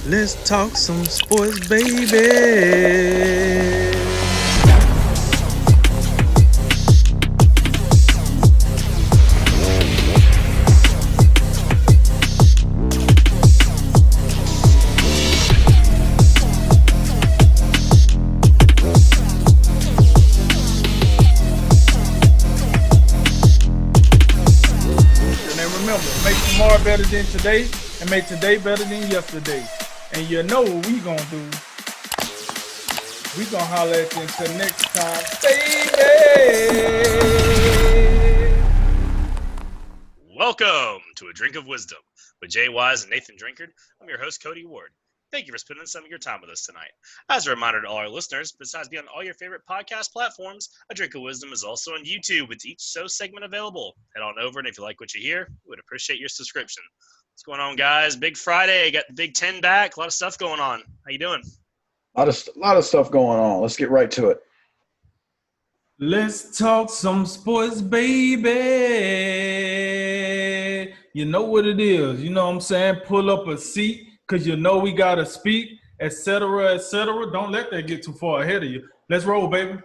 Let's talk some sports, baby. And remember, make tomorrow better than today and make today better than yesterday. And you know what we gonna do. We gonna holler at you until next time, baby. Welcome to A Drink of Wisdom with Jay Wise and Nathan Drinkard. I'm your host, Cody Ward. Thank you for spending some of your time with us tonight. As a reminder to all our listeners, besides being on all your favorite podcast platforms, A Drink of Wisdom is also on YouTube with each show segment available. Head on over, and if you like what you hear, we would appreciate your subscription. What's going on, guys? Big Friday. Got the Big Ten back. A lot of stuff going on. How you doing? A lot of stuff going on. Let's get right to it. Let's talk some sports, baby. You know what it is. You know what I'm saying? Pull up a seat because you know we got to speak, etc., etc. Don't let that get too far ahead of you. Let's roll, baby.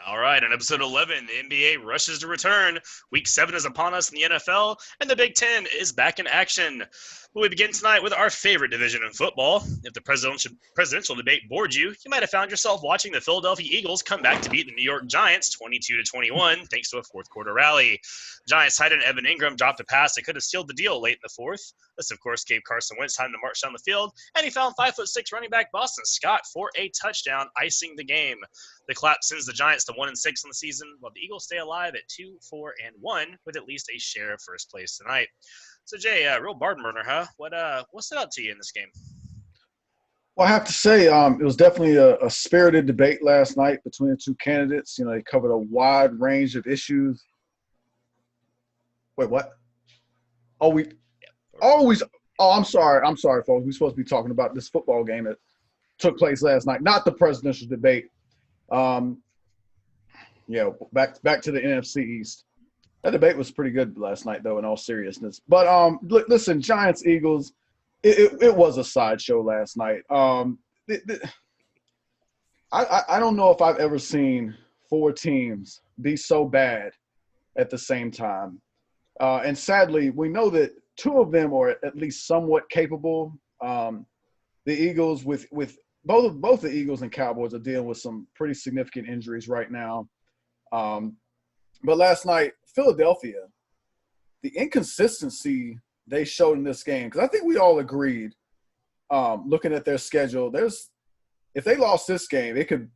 All right, on episode 11, the NBA rushes to return. Week 7 is upon us in the NFL, and the Big Ten is back in action. We begin tonight with our favorite division in football. If the presidential debate bored you, you might have found yourself watching the Philadelphia Eagles come back to beat the New York Giants 22-21 thanks to a fourth-quarter rally. Giants tight end Evan Ingram dropped a pass that could have sealed the deal late in the fourth. This, of course, gave Carson Wentz time to march down the field, and he found 5'6" running back Boston Scott for a touchdown, icing the game. The clap sends the Giants to 1-6 on the season, while the Eagles stay alive at 2-4-1 with at least a share of first place tonight. So, Jay, real barn burner, huh? What stood out to you in this game? Well, I have to say, it was definitely a spirited debate last night between the two candidates. You know, they covered a wide range of issues. Wait, what? I'm sorry, folks. We're supposed to be talking about this football game that took place last night, not the presidential debate. Back to the NFC EAST. That debate was pretty good last night, though, in all seriousness. But listen, Giants Eagles, it was a sideshow last night. I don't know if I've ever seen four teams be so bad at the same time. And sadly, we know that two of them are at least somewhat capable. The Eagles with both the Eagles and Cowboys are dealing with some pretty significant injuries right now. But last night, Philadelphia, the inconsistency they showed in this game, because I think we all agreed, looking at their schedule, if they lost this game, it'd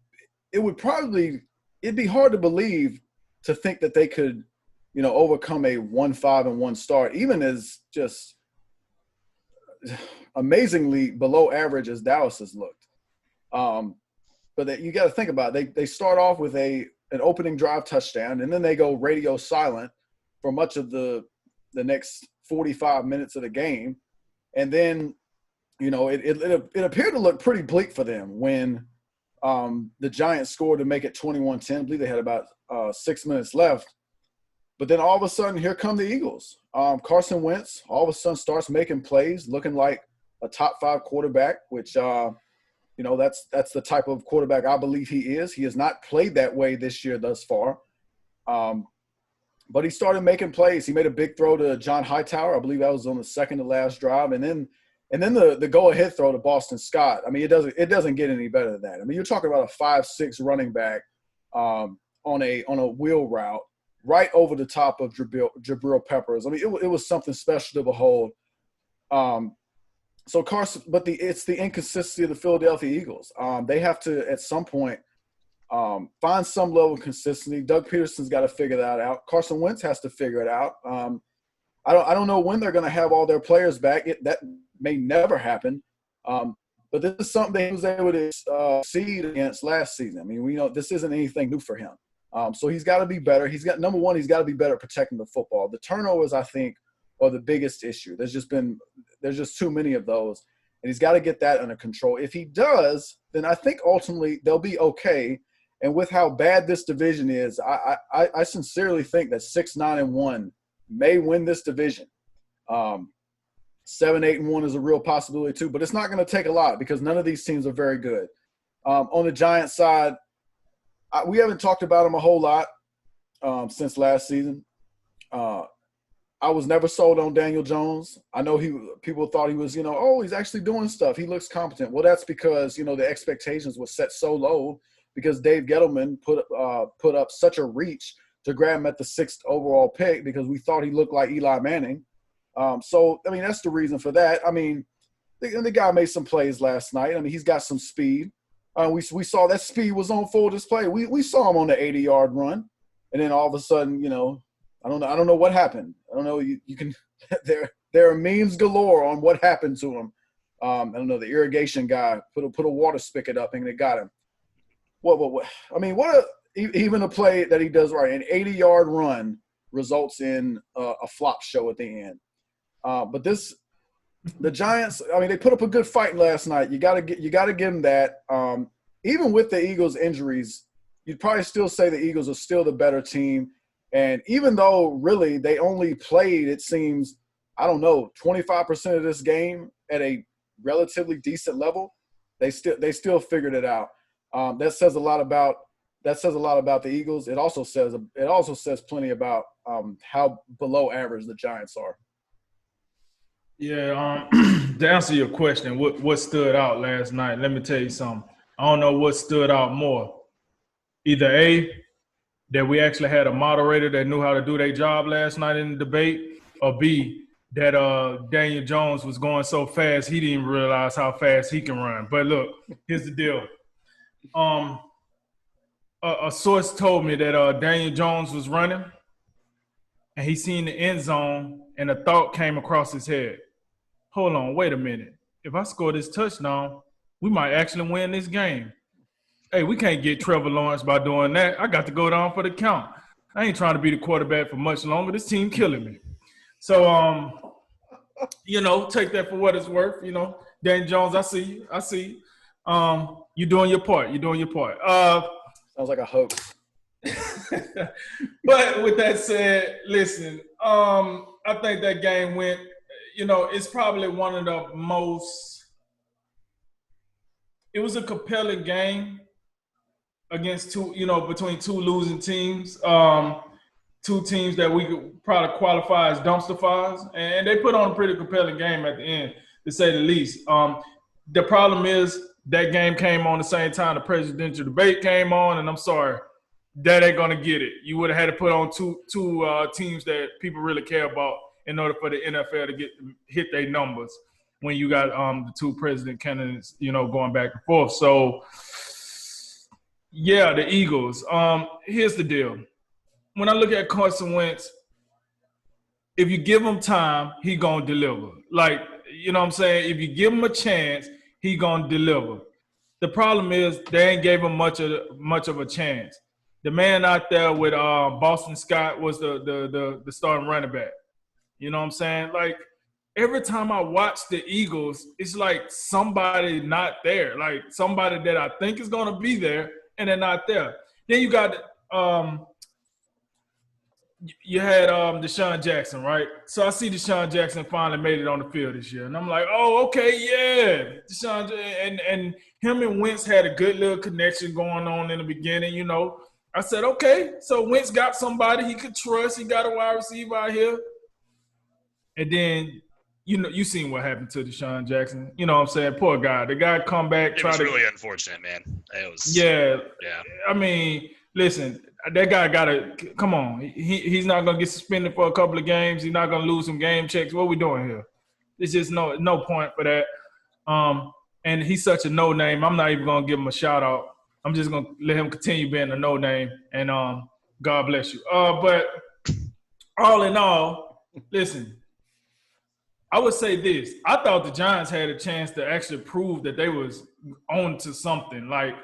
be hard to believe to think that they could, overcome a 1-5-1 start, even as just amazingly below average as Dallas has looked. But you got to think about it. They start off with an opening drive touchdown, and then they go radio silent for much of the next 45 minutes of the game. And then, it appeared to look pretty bleak for them when the Giants scored to make it 21-10. I believe they had about 6 minutes left. But then all of a sudden, here come the Eagles. Carson Wentz all of a sudden starts making plays, looking like a top 5 quarterback, which that's the type of quarterback I believe he is. He has not played that way this year thus far. But he started making plays. He made a big throw to John Hightower. I believe that was on the second to last drive. And then the go-ahead throw to Boston Scott. I mean, it doesn't get any better than that. I mean, you're talking about a 5'6" running back on a wheel route right over the top of Jabril Peppers. I mean, it was something special to behold. So Carson, but it's the inconsistency of the Philadelphia Eagles. They have to at some point find some level of consistency. Doug Peterson's got to figure that out. Carson Wentz has to figure it out. I don't know when they're going to have all their players back. That may never happen. But this is something he was able to succeed against last season. I mean, we know this isn't anything new for him. So he's got to be better. Number one, he's got to be better at protecting the football. The turnovers, I think, are the biggest issue. There's just too many of those, and he's got to get that under control. If he does, then I think ultimately they'll be okay. And with how bad this division is, I sincerely think that 6-9-1 may win this division. 7-8-1 is a real possibility too, but it's not going to take a lot because none of these teams are very good. On the Giants side, we haven't talked about them a whole lot since last season. I was never sold on Daniel Jones. I know people thought he was, he's actually doing stuff. He looks competent. Well, that's because, the expectations were set so low because Dave Gettleman put up such a reach to grab him at the 6th overall pick because we thought he looked like Eli Manning. That's the reason for that. The guy made some plays last night. He's got some speed. We saw that speed was on full display. We saw him on the 80-yard run, and then all of a sudden, I don't know what happened. I don't know. You can there are memes galore on what happened to him. I don't know. The irrigation guy put a water spigot up and it got him. What? Even a play that he does right, an 80-yard run results in a flop show at the end. But the Giants, they put up a good fight last night. You gotta give them that. Even with the Eagles' injuries, you'd probably still say the Eagles are still the better team. And even though really they only played, it seems, 25% of this game at a relatively decent level, they still figured it out. That says a lot about the Eagles. It also says plenty about how below average the Giants are. Yeah, to answer your question, what stood out last night, let me tell you something. I don't know what stood out more. Either A, that we actually had a moderator that knew how to do their job last night in the debate, or B, that Daniel Jones was going so fast he didn't realize how fast he can run. But look, here's the deal. A source told me that Daniel Jones was running, and he seen the end zone, and a thought came across his head. Hold on, wait a minute. If I score this touchdown, we might actually win this game. Hey, we can't get Trevor Lawrence by doing that. I got to go down for the count. I ain't trying to be the quarterback for much longer. This team killing me. So, take that for what it's worth. Daniel Jones, I see you. You're doing your part. Sounds like a hoax. But with that said, listen, I think that game went, it's probably one of the most – it was a compelling game against between two losing teams, two teams that we could probably qualify as dumpster fires. And they put on a pretty compelling game at the end, to say the least. The problem is that game came on the same time the presidential debate came on, and I'm sorry, that ain't going to get it. You would have had to put on two teams that people really care about in order for the NFL to hit their numbers when you got the two president candidates, going back and forth. So, yeah, the Eagles. Here's the deal. When I look at Carson Wentz, if you give him time, he going to deliver. Like, you know what I'm saying? If you give him a chance, he going to deliver. The problem is they ain't gave him much of a chance. The man out there with Boston Scott was the starting running back. You know what I'm saying? Like, every time I watch the Eagles, it's like somebody not there. Like, somebody that I think is going to be there, and they're not there. Then you got you had Deshaun Jackson, right? So I see Deshaun Jackson finally made it on the field this year. And I'm like, oh, okay, yeah. Deshaun, and him and Wentz had a good little connection going on in the beginning, I said, okay, so Wentz got somebody he could trust. He got a wide receiver out here. And then, you seen what happened to Deshaun Jackson. You know what I'm saying? Poor guy. The guy come back. It was really unfortunate, man. It was. Yeah. Yeah. Listen, that guy got to – come on. He's not going to get suspended for a couple of games. He's not going to lose some game checks. What are we doing here? There's just no point for that. And he's such a no-name. I'm not even going to give him a shout-out. I'm just going to let him continue being a no-name. And God bless you. But all in all, listen, I would say this. I thought the Giants had a chance to actually prove that they was on to something. Like,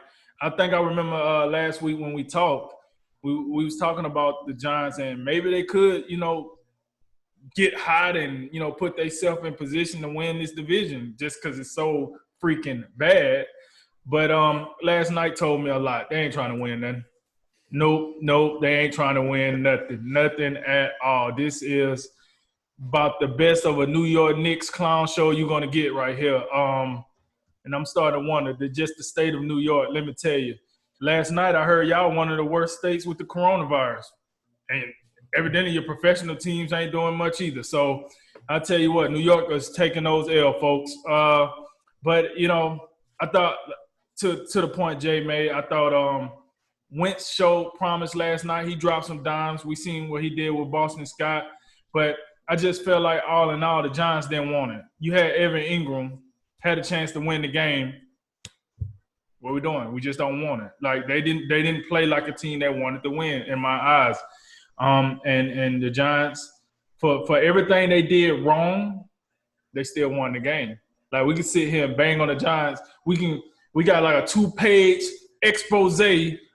I think I remember last week when we talked, we was talking about the Giants and maybe they could, get hot and, put themselves in position to win this division just because it's so freaking bad. But last night told me a lot. They ain't trying to win nothing. Nope, they ain't trying to win nothing at all. This is about the best of a New York Knicks clown show you're gonna get right here. And I'm starting to wonder just the state of New York. Let me tell you, last night I heard y'all one of the worst states with the coronavirus, and evidently your professional teams ain't doing much either. So I tell you what, New York is taking those L, folks. But you know, I thought to the point Jay made, I thought Wentz showed promise last night. He dropped some dimes. We seen what he did with Boston Scott, but I just felt like all in all, the Giants didn't want it. You had Evan Ingram, had a chance to win the game. What are we doing? We just don't want it. Like they didn't play like a team that wanted to win in my eyes. And the Giants, for everything they did wrong, they still won the game. Like we can sit here and bang on the Giants. We got like a 2-page expose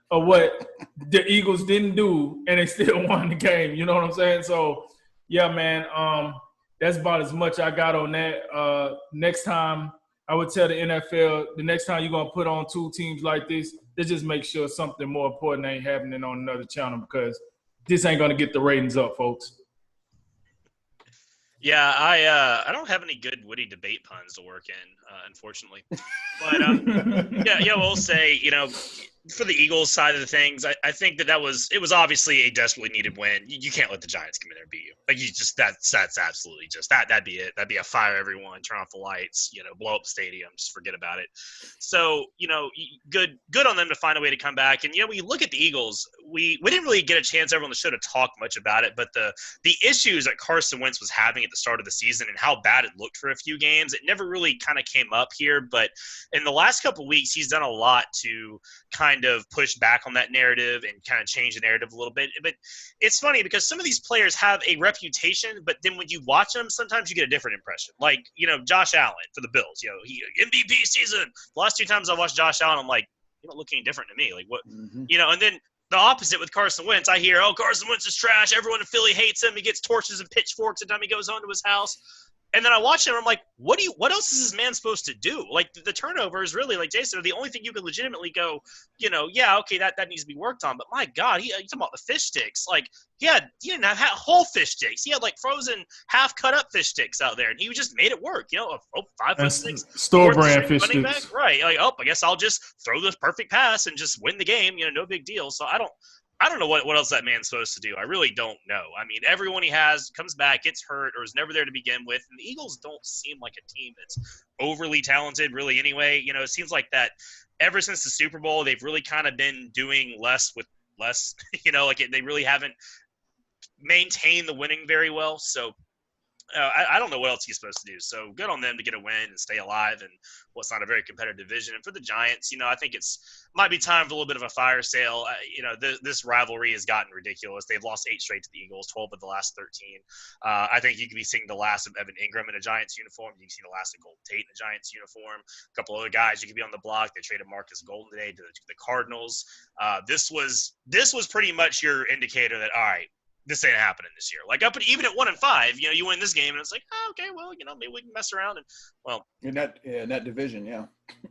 of what the Eagles didn't do, and they still won the game. You know what I'm saying? So, yeah, man, that's about as much I got on that. Next time, I would tell the NFL, the next time you're going to put on two teams like this, let's just make sure something more important ain't happening on another channel, because this ain't going to get the ratings up, folks. Yeah, I don't have any good witty debate puns to work in, unfortunately. But yeah, we'll say, you know, for the Eagles side of the things, I think it was obviously a desperately needed win. You can't let the Giants come in there and beat you. Like you just that's absolutely just that'd be it. That'd be a fire everyone, turn off the lights, you know, blow up the stadium, just forget about it. So, you know, good on them to find a way to come back. And you know, when you look at the Eagles, we didn't really get a chance, everyone on the show, to talk much about it, but the issues that Carson Wentz was having at the start of the season and how bad it looked for a few games, it never really kind of came up here. But in the last couple of weeks, he's done a lot to kind of push back on that narrative and kind of change the narrative a little bit. But it's funny because some of these players have a reputation, but then when you watch them, sometimes you get a different impression. Like, you know, Josh Allen for the Bills, you know, he MVP season. The last 2 times I watched Josh Allen, I'm like, you don't look any different to me. Like what, you know, and then the opposite with Carson Wentz. I hear, oh, Carson Wentz is trash. Everyone in Philly hates him. He gets torches and pitchforks every time he goes onto his house. And then I watch him, I'm like, what else is this man supposed to do? Like, the turnovers really, like Jason, are the only thing you can legitimately go, you know, yeah, okay, that needs to be worked on. But my God, you talking about the fish sticks. Like, he didn't have whole fish sticks. He had, like, frozen, half-cut-up fish sticks out there. And he just made it work, you know, 5'6". Store-brand fish sticks. Back. Right. Like, I guess I'll just throw this perfect pass and just win the game. You know, no big deal. So I don't know what else that man's supposed to do. I really don't know. I mean, everyone he has comes back, gets hurt, or is never there to begin with. And the Eagles don't seem like a team that's overly talented, really, anyway. You know, it seems like that ever since the Super Bowl, they've really kind of been doing less with less. You know, like they really haven't maintained the winning very well. So I don't know what else he's supposed to do. So good on them to get a win and stay alive in what's not a very competitive division. And for the Giants, you know, I think might be time for a little bit of a fire sale. You know, this rivalry has gotten ridiculous. They've lost 8 straight to the Eagles, 12 of the last 13. I think you could be seeing the last of Evan Ingram in a Giants uniform. You can see the last of Golden Tate in a Giants uniform. A couple other guys you could be on the block. They traded Marcus Golden today to the Cardinals. This was pretty much your indicator that, all right, this ain't happening this year. Like even at 1-5, you know, you win this game and it's like, oh, okay, well, you know, maybe we can mess around and in that division, yeah.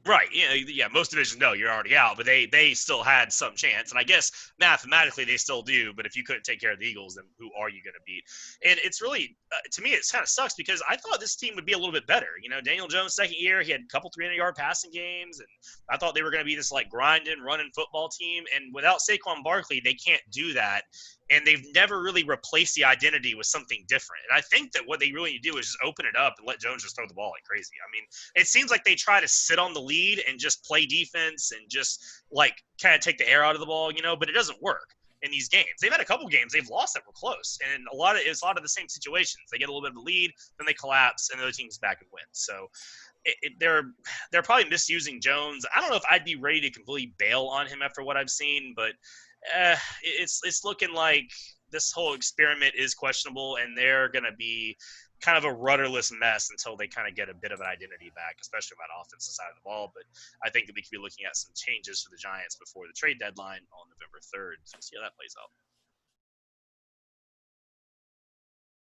Right. Yeah, most divisions know you're already out, but they still had some chance. And I guess mathematically they still do, but if you couldn't take care of the Eagles, then who are you going to beat? And it's really, to me, it kind of sucks because I thought this team would be a little bit better. You know, Daniel Jones' second year, he had a couple 300-yard passing games, and I thought they were going to be this like grinding, running football team. And without Saquon Barkley, they can't do that. And they've never really replaced the identity with something different. And I think that what they really need to do is just open it up and let Jones just throw the ball like crazy. I mean, it seems like they try to sit on the lead and just play defense and just like kind of take the air out of the ball, you know, but it doesn't work in these games. They've had a couple games they've lost that were close. And it's a lot of the same situations. They get a little bit of a lead, then they collapse, and the other team's back and win. So they're probably misusing Jones. I don't know if I'd be ready to completely bail on him after what I've seen, but it's looking like this whole experiment is questionable, and they're going to be kind of a rudderless mess until they kind of get a bit of an identity back, especially on that offensive side of the ball. But I think that we could be looking at some changes for the Giants before the trade deadline on November 3rd. So we'll see how that plays out.